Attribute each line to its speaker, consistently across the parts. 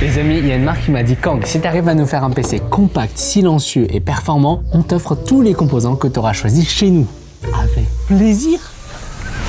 Speaker 1: Les amis, il y a une marque qui m'a dit Kang, si tu arrives à nous faire un PC compact, silencieux et performant, on t'offre tous les composants que tu auras choisis chez nous. Avec plaisir.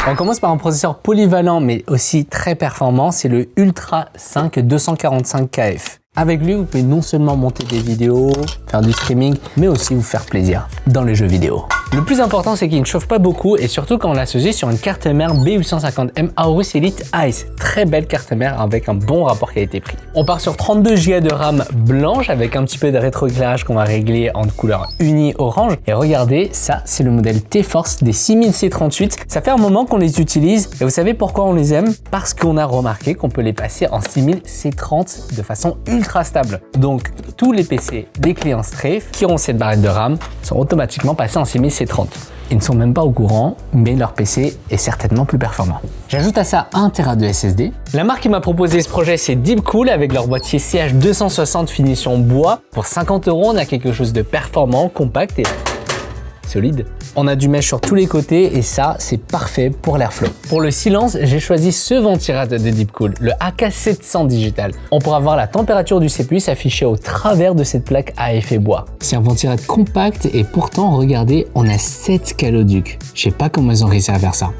Speaker 1: On commence par un processeur polyvalent mais aussi très performant, c'est le Ultra 5 245KF. Avec lui, vous pouvez non seulement monter des vidéos, faire du streaming, mais aussi vous faire plaisir dans les jeux vidéo. Le plus important, c'est qu'il ne chauffe pas beaucoup et surtout quand on l'associe sur une carte mère B850M Aorus Elite Ice. Très belle carte mère avec un bon rapport qualité-prix. On part sur 32 Go de RAM blanche avec un petit peu de rétroéclairage qu'on va régler en couleur uni orange. Et regardez, ça c'est le modèle T-Force des 6000C38. Ça fait un moment qu'on les utilise et vous savez pourquoi on les aime? Parce qu'on a remarqué qu'on peut les passer en 6000C30 de façon ultra stable. Donc tous les PC des clients Strafe qui auront cette barrette de RAM sont automatiquement passés en 6000C30. Ils ne sont même pas au courant, mais leur PC est certainement plus performant. J'ajoute à ça 1 Tera de SSD. La marque qui m'a proposé ce projet, c'est Deepcool avec leur boîtier CH260 finition bois. Pour 50 €, on a quelque chose de performant, compact et solide. On a du mesh sur tous les côtés et ça, c'est parfait pour l'airflow. Pour le silence, j'ai choisi ce ventirad de Deepcool, le AK700 digital. On pourra voir la température du CPU s'afficher au travers de cette plaque à effet bois. C'est un ventirad compact et pourtant, regardez, on a 7 caloducs. Je sais pas comment ils ont réussi à faire ça.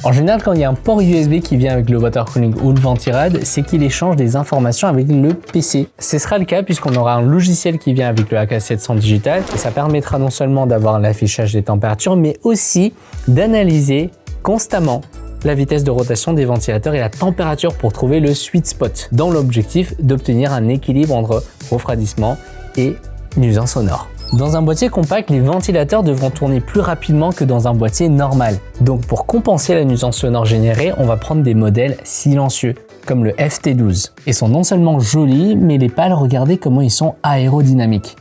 Speaker 1: En général, quand il y a un port USB qui vient avec le water cooling ou le ventirad, c'est qu'il échange des informations avec le PC. Ce sera le cas puisqu'on aura un logiciel qui vient avec le AK700 digital et ça permettra non seulement d'avoir l'affichage des températures, mais aussi d'analyser constamment la vitesse de rotation des ventilateurs et la température pour trouver le sweet spot, dans l'objectif d'obtenir un équilibre entre refroidissement et nuisance sonore. Dans un boîtier compact, les ventilateurs devront tourner plus rapidement que dans un boîtier normal. Donc pour compenser la nuisance sonore générée, on va prendre des modèles silencieux, comme le FT12. Ils sont non seulement jolis, mais les pales, regardez comment ils sont aérodynamiques.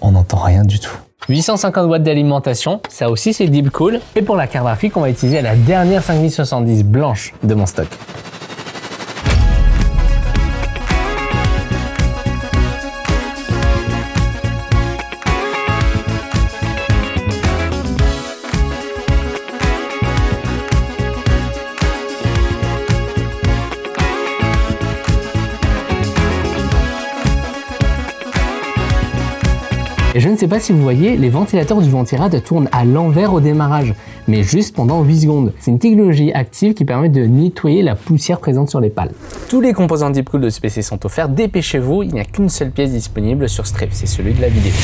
Speaker 1: On n'entend rien du tout. 850 watts d'alimentation, ça aussi c'est Deepcool. Et pour la carte graphique, on va utiliser la dernière 5070 blanche de mon stock. Et je ne sais pas si vous voyez, les ventilateurs du ventirad tournent à l'envers au démarrage, mais juste pendant 8 secondes. C'est une technologie active qui permet de nettoyer la poussière présente sur les pales. Tous les composants Deepcool de ce PC sont offerts, dépêchez-vous, il n'y a qu'une seule pièce disponible sur Strafe, c'est celui de la vidéo.